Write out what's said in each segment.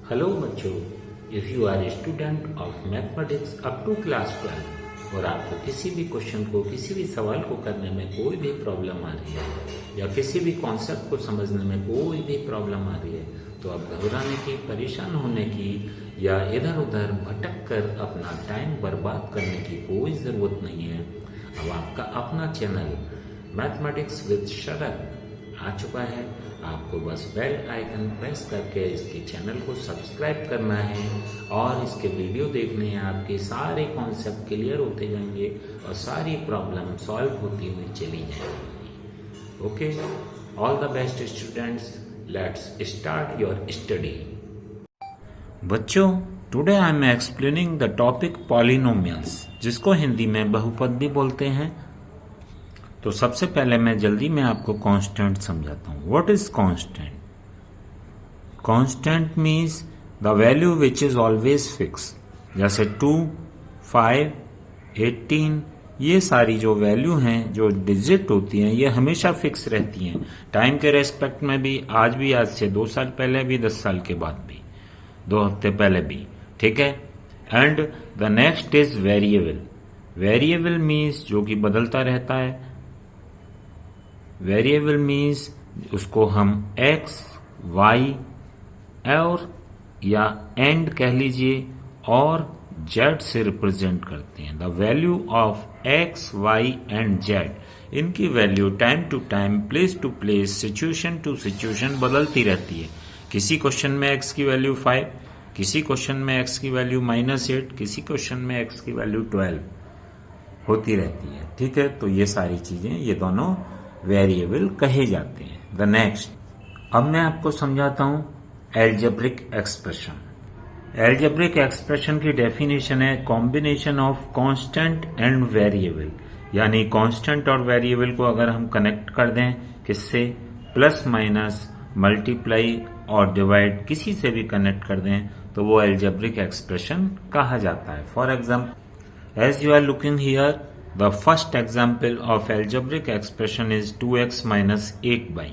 Hello बच्चों, if you are a student of mathematics up to class 12 और आपको किसी भी क्वेश्चन को किसी भी सवाल को करने में कोई भी प्रॉब्लम आ रही है या किसी भी कॉन्सेप्ट को समझने में कोई भी प्रॉब्लम आ रही है तो आप घबराने की, परेशान होने की या इधर उधर भटक कर अपना टाइम बर्बाद करने की कोई ज़रूरत नहीं है। अब आपका अपना चैनल मैथमेटिक्स विद शरद आ चुका है। आपको बस बेल आइकन प्रेस करके इसके चैनल को सब्सक्राइब करना है और इसके वीडियो देखने हैं। आपके सारे कॉन्सेप्ट क्लियर होते जाएंगे और सारी प्रॉब्लम सॉल्व होती हुई चली जाएंगी। Okay, all the best students, let's start your study. बच्चों, today I am explaining the topic polynomials, जिसको हिंदी में बहुपद भी बोलते हैं। तो सबसे पहले मैं जल्दी में आपको कांस्टेंट समझाता हूँ। What is constant? Constant means the value which is always fix. जैसे 2, 5, 18, ये सारी जो वैल्यू हैं, जो डिजिट होती हैं, ये हमेशा फिक्स रहती हैं। टाइम के रेस्पेक्ट में भी, आज भी, आज से 2 साल पहले भी, 10 साल के बाद भी, 2 हफ्ते पहले भी, ठीक है। And the next is variable. Variable means जो कि बदलता रहता है। वेरिएबल मीन्स उसको हम x, y और या एंड कह लीजिए और z से रिप्रेजेंट करते हैं। The value of x, y and z, इनकी value time to time, place to place, situation to situation बदलती रहती है। किसी क्वेश्चन में x की वैल्यू 5, किसी क्वेश्चन में x की वैल्यू -8, किसी क्वेश्चन में x की वैल्यू 12 होती रहती है, ठीक है। तो ये सारी चीजें, ये दोनों वेरिएबल कहे जाते हैं। द नेक्स्ट, अब मैं आपको समझाता हूं एल्जेब्रिक एक्सप्रेशन। एल्जेब्रिक एक्सप्रेशन की डेफिनेशन है combination of constant and variable. यानी कांस्टेंट और वेरिएबल को अगर हम कनेक्ट कर दें, किससे? प्लस, माइनस, मल्टीप्लाई और डिवाइड, किसी से भी कनेक्ट कर दें तो वो एल्जेब्रिक एक्सप्रेशन कहा जाता है। For example, as you are looking here, the first example of algebraic expression is 2x minus 8y.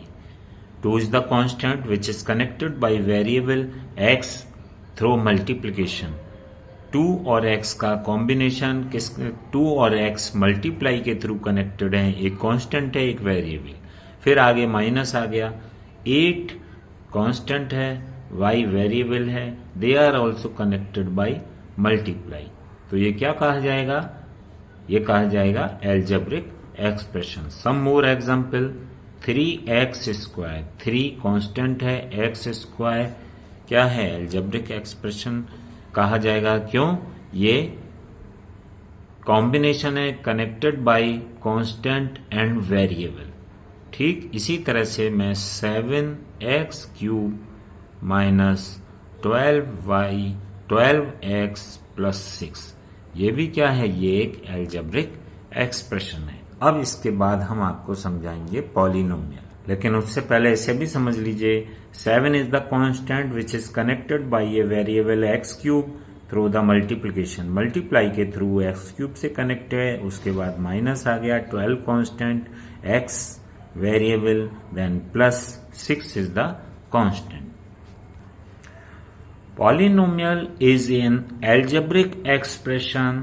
2 is the constant which is connected by variable x through multiplication. 2 और x का combination 2 और x multiply के through connected है। एक constant है, एक variable. फिर आगे माइनस आ गया। 8 कांस्टेंट है, y वेरिएबल है। They are also connected by multiply. तो ये क्या कहा जाएगा? ये कहा जाएगा algebraic expression. Some more example, 3x square. 3 constant है, x स्क्वायर क्या है? एल्जेब्रिक एक्सप्रेशन कहा जाएगा। क्यों? ये कॉम्बिनेशन है connected by constant and variable. ठीक इसी तरह से मैं 7x cube minus 12x plus 6, ये भी क्या है? ये एक एल्जेब्रिक एक्सप्रेशन है। अब इसके बाद हम आपको समझाएंगे पॉलिनोमियल, लेकिन उससे पहले इसे भी समझ लीजिए। 7 is the constant which is connected by a variable x cube through the multiplication. Multiply के थ्रू x क्यूब से कनेक्ट है। उसके बाद माइनस आ गया। 12 constant, x variable, then plus 6 is the constant. Polynomial is an algebraic expression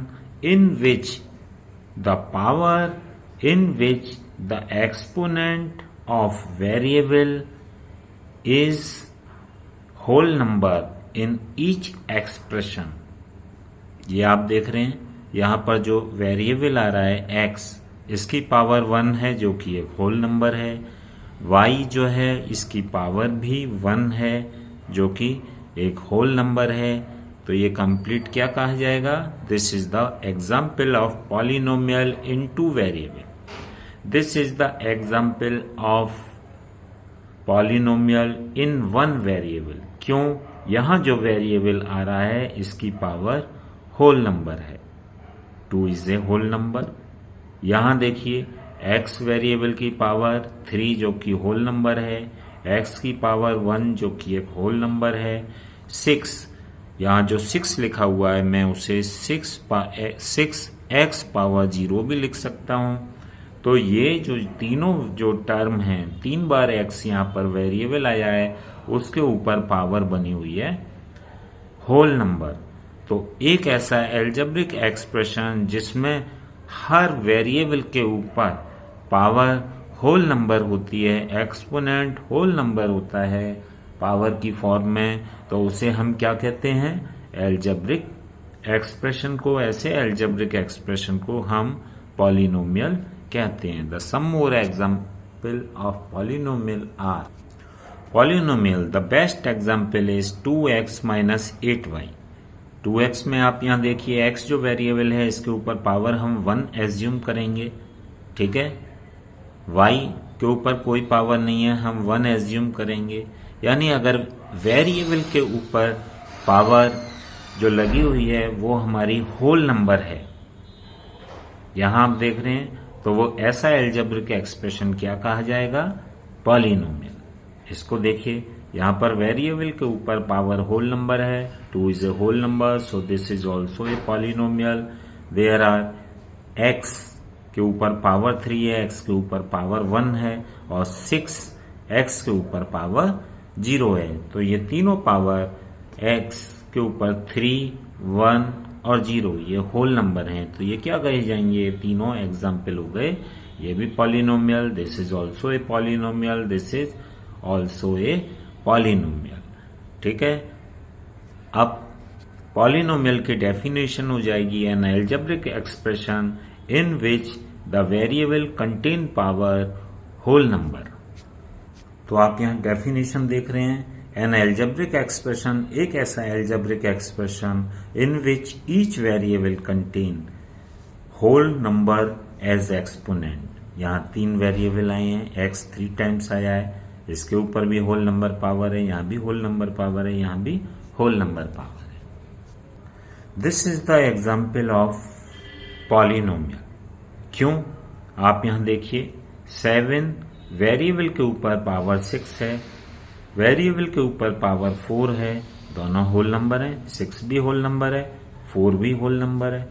in which the power in which the exponent of variable is whole number in each expression. ये आप देख रहे हैं, यहाँ पर जो वेरिएबल आ रहा है x, इसकी पावर 1 है जो कि एक होल नंबर है। y जो है इसकी पावर भी 1 है जो कि एक होल नंबर है। तो ये कंप्लीट क्या कहा जाएगा? This is the example of polynomial in 2 variable. This is the example of polynomial in 1 variable. क्यों? यहां जो वेरिएबल आ रहा है इसकी पावर होल नंबर है। 2 इज ए होल नंबर। यहां देखिए x वेरिएबल की पावर 3 जो कि होल नंबर है, x की पावर 1 जो कि एक होल नंबर है, 6, यहाँ जो 6 लिखा हुआ है मैं उसे 6x पावर 0 भी लिख सकता हूँ। तो ये जो तीनों जो टर्म हैं, 3 बार x यहाँ पर वेरिएबल आया है, उसके ऊपर पावर बनी हुई है होल नंबर। तो एक ऐसा एल्जेब्रिक एक्सप्रेशन जिसमें हर वेरिएबल के ऊपर पावर होल नंबर होती है, एक्सपोनेंट होल नंबर होता है पावर की फॉर्म में, तो उसे हम क्या कहते हैं? एल्जेब्रिक एक्सप्रेशन को, ऐसे एल्जेब्रिक एक्सप्रेशन को हम पॉलिनोमियल कहते हैं। The some more example of polynomial are polynomial. The best example is 2x minus 8y। 2x में आप यहाँ देखिए x जो वेरिएबल है इसके ऊपर पावर हम 1 एज्यूम करेंगे, ठीक है। y के ऊपर कोई पावर नहीं है, हम 1 एज्यूम करेंगे। यानी अगर वेरिएबल के ऊपर पावर जो लगी हुई है वो हमारी होल नंबर है, यहाँ आप देख रहे हैं, तो वो ऐसा एल्जेब्रिक एक्सप्रेशन क्या कहा जाएगा? पॉलिनोमियल। इसको देखिए, यहाँ पर वेरिएबल के ऊपर पावर होल नंबर है, 2 is a whole number, so this is also a polynomial. There are x के ऊपर पावर 3 है, x के ऊपर पावर 1 है और 6 x के ऊपर पावर 0 है। तो ये तीनों पावर x के ऊपर 3, 1 और 0 ये होल नंबर हैं, तो ये क्या कहे जाएंगे? ये तीनों एग्जाम्पल हो गए, ये भी पॉलिनोमियल। This is also a polynomial, this is also a polynomial, ठीक है। अब पॉलिनोमियल की डेफिनेशन हो जाएगी an algebraic expression in which the variable contain power whole number. तो आप यहाँ डेफिनेशन देख रहे हैं, एन एल्जेब्रिक एक्सप्रेशन एक ऐसा algebraic expression in which each variable contain whole number as exponent. यहाँ 3 वेरिएबल आए हैं, x 3 टाइम्स आया है, इसके ऊपर भी होल नंबर पावर है, यहाँ भी होल नंबर पावर है, यहाँ भी होल नंबर पावर है। This is the example of polynomial. क्यों? आप यहाँ देखिए, 7 वेरिएबल के ऊपर पावर 6 है, वेरिएबल के ऊपर पावर 4 है, दोनों होल नंबर हैं, 6 भी होल नंबर है, 4 भी होल नंबर है।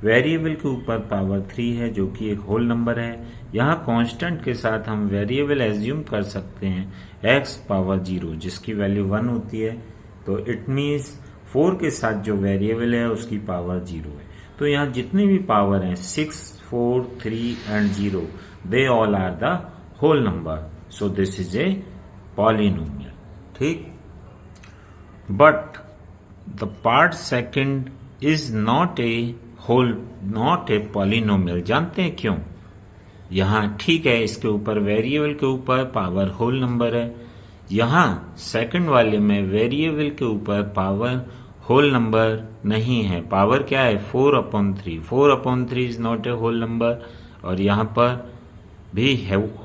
वेरिएबल के ऊपर पावर 3 है जो कि एक होल नंबर है। यहाँ कांस्टेंट के साथ हम वेरिएबल एज्यूम कर सकते हैं x पावर 0 जिसकी वैल्यू 1 होती है, तो इट मीन्स 4 के साथ जो वेरिएबल है उसकी पावर 0 है। तो यहाँ जितनी भी पावर हैं 6, 4, 3 and 0 they all are the whole number, so this is a polynomial, ठीक। But the part second is not a polynomial. जानते हैं क्यों? यहाँ ठीक है, इसके ऊपर वेरिएबल के ऊपर पावर होल नंबर है, यहाँ सेकंड वाले में वेरिएबल के ऊपर पावर होल नंबर नहीं है। पावर क्या है? 4/3। 4/3 is not a whole number, और यहाँ पर भी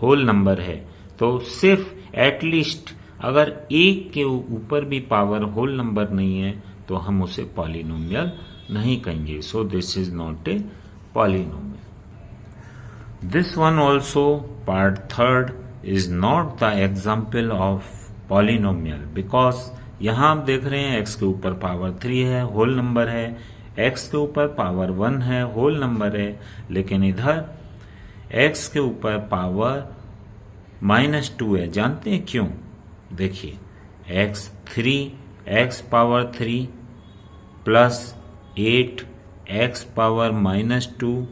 होल नंबर है। तो सिर्फ एटलीस्ट अगर एक के ऊपर भी पावर होल नंबर नहीं है तो हम उसे पॉलिनोमियल नहीं कहेंगे। सो this is not a polynomial. This one also part third is not the example of polynomial, because यहाँ आप देख रहे हैं x के ऊपर पावर 3 है, होल नंबर है, x के ऊपर पावर 1 है, होल नंबर है, लेकिन इधर x के ऊपर पावर -2 है। जानते हैं क्यों? देखिए, x power 3 plus 8 x power -2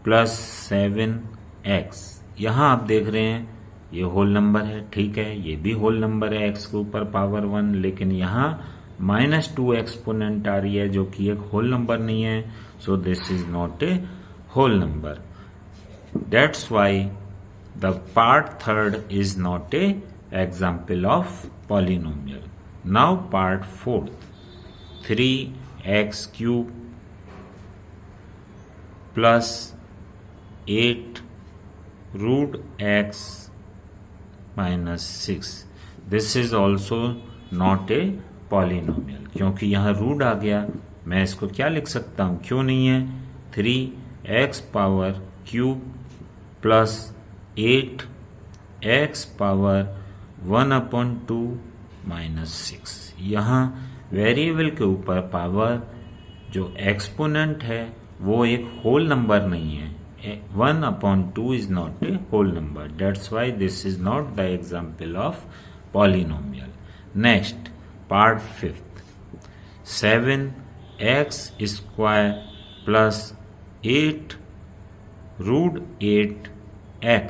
plus 7x। यहाँ आप देख रहे हैं ये होल नंबर है, ठीक है, ये भी होल नंबर है, x के ऊपर पावर 1, लेकिन यहाँ -2 एक्सपोनेंट आ रही है जो कि एक होल नंबर नहीं है। So this is not a whole number. That's why the part third is not a example of polynomial. Now part fourth, 3x³ plus 8 √x -6। This is also not a polynomial, क्योंकि यहाँ root आ गया। मैं इसको क्या लिख सकता हूँ? क्यों नहीं है? 3x power cube plus 8x power 1/2 -6। यहाँ वेरिएबल के ऊपर पावर जो एक्सपोनेंट है वो एक होल नंबर नहीं है। 1/2 is not a whole number. That's why this is not the example of polynomial. Next, part 5th. 7x² plus 8√8x।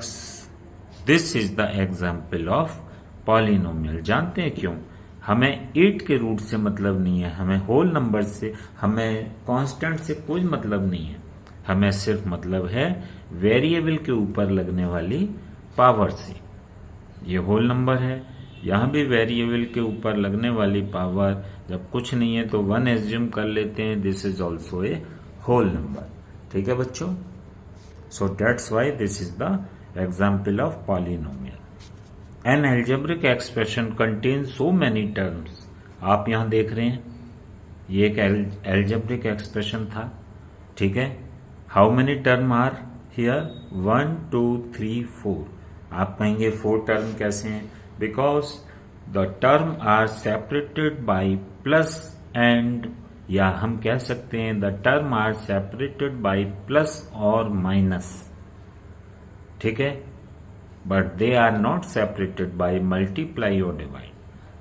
This is the example of polynomial. जानते हैं क्यों? हमें 8 के रूट से मतलब नहीं है, हमें होल नंबर से, हमें कांस्टेंट से कोई मतलब नहीं है। हमें सिर्फ मतलब है वेरिएबल के ऊपर लगने वाली पावर से। ये होल नंबर है, यहाँ भी वेरिएबल के ऊपर लगने वाली पावर जब कुछ नहीं है तो 1 एज्यूम कर लेते हैं। This is also a whole number. ठीक है बच्चों? So that's why this is the example of polynomial. An algebraic expression contain so many terms. आप यहां देख रहे हैं ये एक एल्जेब्रिक एक्सप्रेशन था। ठीक है, how many term are here? 1 2 3 4। आप कहेंगे 4 टर्म कैसे हैं? Because the term are separated by plus and, या हम कह सकते हैं the term are separated by plus और माइनस। ठीक है, but they are not separated by multiply or divide.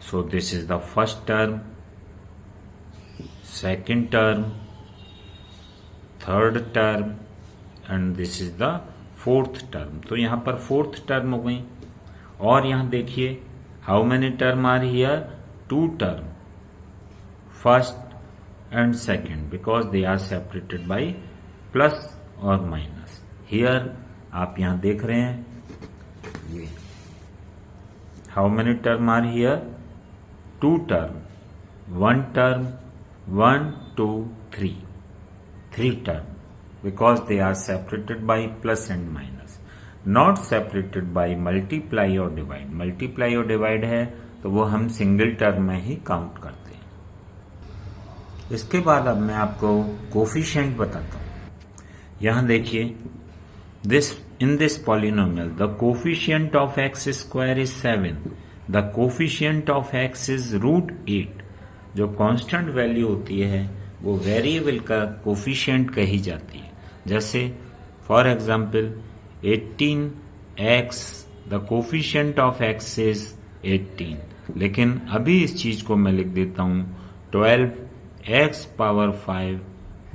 So this is the first term, second term, third term and this is the fourth term. तो यहाँ पर fourth term हो गई। और यहाँ देखिए how many term are here? 2 term, first and second, because they are separated by plus or minus. Here आप यहाँ देख रहे हैं ये how many term are here? 2 term, 1 term, 1 2 3 term, because they are separated by plus and minus, not separated by multiply और divide. Multiply और divide है तो वो हम सिंगल टर्म में ही काउंट करते हैं। इसके बाद अब मैं आपको कोफिशिएंट बताता हूं। यहां देखिए in this polynomial the coefficient of x square is 7, the coefficient of x is √8। जो कांस्टेंट वैल्यू होती है वो वेरिएबल का कोफिशिएंट कही जाती है। जैसे for example 18x, the coefficient of x is 18। लेकिन अभी इस चीज को मैं लिख देता हूं 12x power 5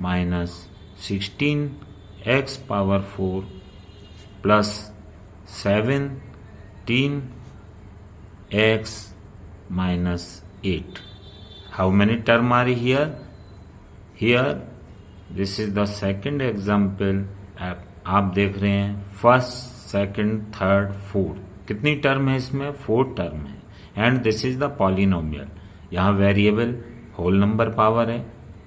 minus 16x power 4 plus 17x minus 8. How many term are here? Here, this is the second example. आप देख रहे हैं फर्स्ट, सेकंड, थर्ड, फोर्थ। कितनी टर्म है इसमें? 4 टर्म है। And this is the polynomial. यहाँ वेरिएबल होल नंबर पावर है,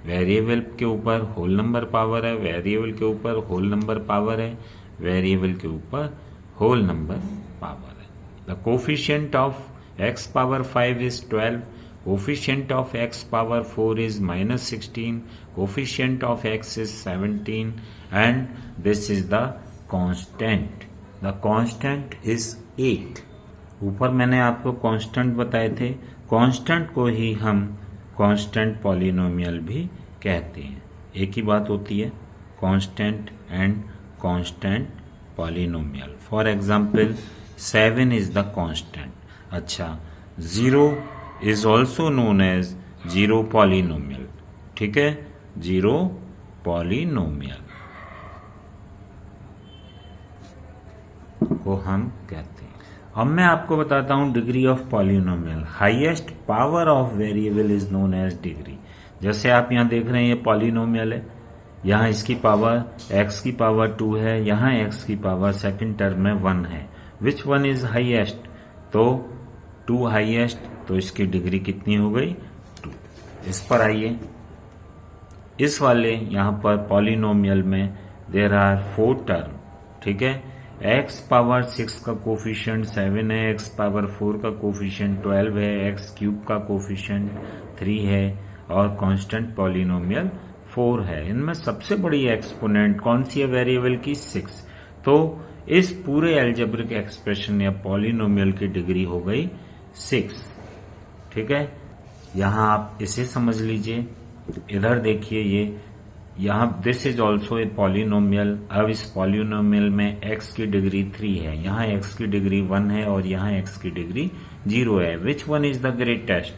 वेरिएबल के ऊपर होल नंबर पावर है, वेरिएबल के ऊपर होल नंबर पावर है, वेरिएबल के ऊपर होल नंबर पावर है। The coefficient of x power 5 is 12, coefficient of x power 4 is -16, coefficient of x is 17 and this is the constant. The constant is 8। ऊपर मैंने आपको constant बताए थे, constant को ही हम कांस्टेंट पॉलिनोमियल भी कहते हैं। एक ही बात होती है constant and constant polynomial. For example 7 is the constant. अच्छा, 0 is also known as 0 polynomial. ठीक है, 0 पॉलिनोमियल को हम कहते हैं। अब मैं आपको बताता हूं degree of polynomial. Highest power of variable is known as degree. जैसे आप यहां देख रहे हैं ये पॉलिनोमियल है, यहाँ इसकी पावर x की पावर 2 है, यहाँ x की पावर सेकंड टर्म में 1 है। Which one is highest? तो 2 हाईएस्ट, तो इसकी डिग्री कितनी हो गई? 2। इस पर आइए, इस वाले यहाँ पर पॉलिनोमियल में देयर आर 4 टर्म। ठीक है, x पावर 6 का कोफिशिएंट 7 है, x पावर 4 का कोफिशिएंट 12 है, x क्यूब का कोफिशिएंट 3 है और कांस्टेंट पॉलिनोमियल 4 है। इनमें सबसे बड़ी एक्सपोनेंट कौन सी है वेरिएबल की? 6। तो इस पूरे एल्जेब्रिक एक्सप्रेशन या पॉलिनोमियल की डिग्री हो गई 6। ठीक है, यहां आप इसे समझ लीजिए। इधर देखिए, ये यहाँ this is also a polynomial. अब इस पॉलिनोमियल में x की डिग्री 3 है, यहाँ x की डिग्री 1 है और यहाँ x की डिग्री 0 है। Which one is the greatest?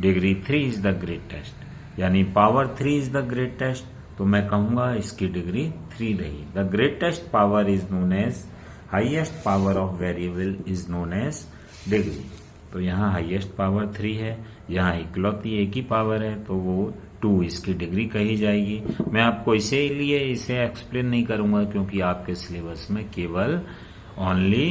Degree 3 is the greatest. यानी पावर 3 इज द ग्रेटेस्ट, तो मैं कहूंगा इसकी डिग्री 3 रही। The greatest power is known as, highest power of variable is known as degree. तो यहाँ हाईएस्ट पावर 3 है, यहाँ इकलौती एक ही पावर है तो वो 2 इसकी डिग्री कही जाएगी। मैं आपको इसीलिए इसे एक्सप्लेन नहीं करूंगा क्योंकि आपके सिलेबस में केवल ओनली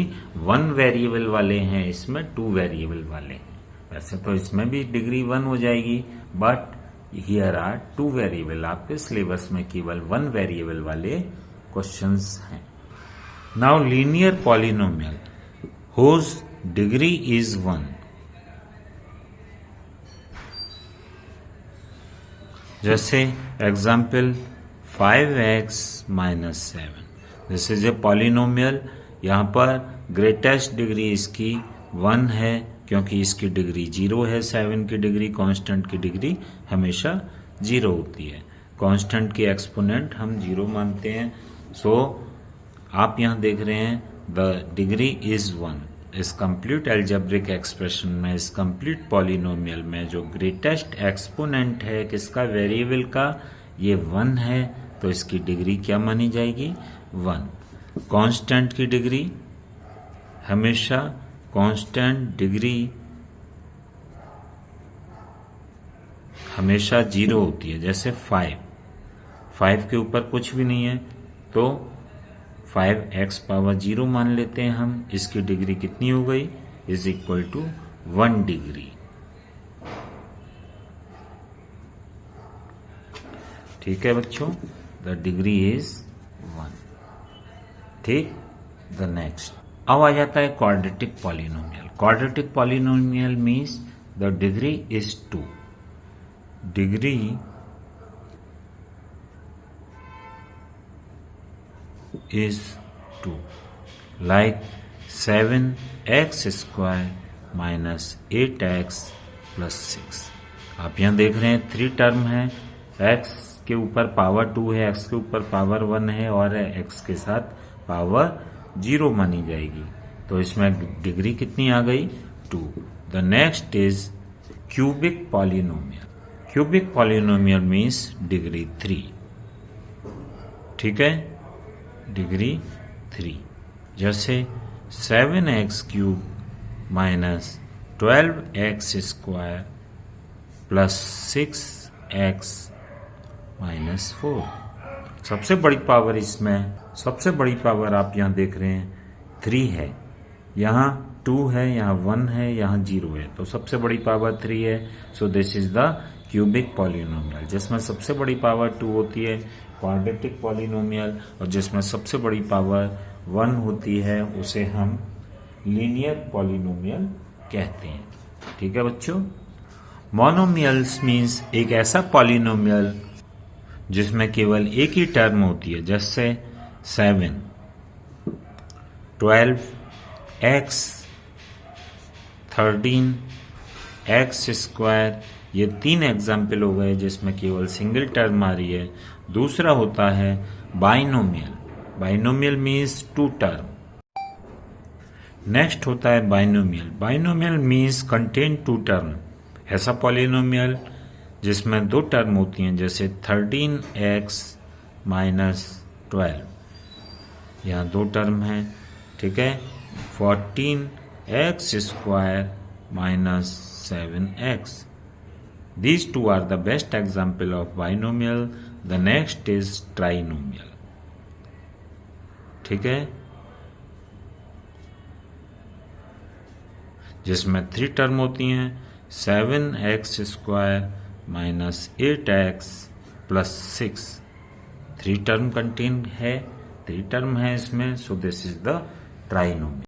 1 वेरिएबल वाले हैं, इसमें 2 वेरिएबल वाले हैं। वैसे तो इसमें भी डिग्री 1 हो जाएगी, बट हियर आर 2 वेरिएबल। आपके सिलेबस में केवल 1 वेरिएबल वाले क्वेश्चंस हैं। Now linear polynomial whose degree is 1, जैसे example 5x minus 7, this is a polynomial. यहाँ पर ग्रेटेस्ट डिग्री इसकी 1 है क्योंकि इसकी डिग्री 0 है। 7 की डिग्री, कांस्टेंट की डिग्री हमेशा 0 होती है। कांस्टेंट की एक्सपोनेंट हम 0 मानते हैं। सो आप यहाँ देख रहे हैं द डिग्री इज 1। इस कंप्लीट एल्जेब्रिक एक्सप्रेशन में, इस कंप्लीट पॉलिनोमियल में जो ग्रेटेस्ट एक्सपोनेंट है किसका, वेरिएबल का, ये 1 है, तो इसकी डिग्री क्या मानी जाएगी, 1। कांस्टेंट की डिग्री हमेशा, कांस्टेंट डिग्री हमेशा 0 होती है। जैसे 5 के ऊपर कुछ भी नहीं है तो 5x पावर 0 मान लेते हैं हम। इसकी डिग्री कितनी हो गई, इज इक्वल टू 1 डिग्री। ठीक है बच्चों, द डिग्री इज 1। ठीक, द नेक्स्ट अब आ जाता है quadratic polynomial. Quadratic polynomial means the degree is 2। Degree is 2, like 7x square minus 8x plus 6। आप यहाँ देख रहे हैं 3 टर्म है, x के ऊपर पावर 2 है, x के ऊपर पावर 1 है और x के साथ पावर 0 मानी जाएगी। तो इसमें डिग्री कितनी आ गई, 2। The next is cubic polynomial. Cubic polynomial means degree 3। ठीक है, डिग्री 3। जैसे 7x cube minus 12x square plus 6x minus 4। सबसे बड़ी पावर इसमें, सबसे बड़ी पावर आप यहाँ देख रहे हैं 3 है, यहाँ 2 है, यहाँ 1 है, यहाँ 0 है, तो सबसे बड़ी पावर 3 है। So this is the cubic polynomial, जिसमें सबसे बड़ी पावर 2 होती है क्वाड्रेटिक पॉलिनोमियल, और जिसमें सबसे बड़ी पावर 1 होती है उसे हम लीनियर पॉलिनोमियल कहते हैं। ठीक है बच्चों, मोनोमियल्स मीन्स एक ऐसा पॉलिनोमियल जिसमें केवल एक ही टर्म होती है, जैसे 7, 12, x, 13, x स्क्वायर, ये 3 एग्जाम्पल हो गए जिसमें केवल सिंगल टर्म आ रही है। दूसरा होता है binomial. Binomial means 2 term. Next होता है binomial. Binomial means contain 2 term. ऐसा पॉलिनोमियल जिसमें 2 टर्म होती हैं, जैसे 13x माइनस 12, यहाँ 2 टर्म हैं। ठीक है, 14x square minus 7x। These 2 are the best example of binomial. The next is trinomial. ठीक है, जिसमें 3 टर्म होती हैं, 7x square minus 8x plus 6। 3 term contain है, 3 टर्म है इसमें, सो दिस इज द ट्राइनोमियल।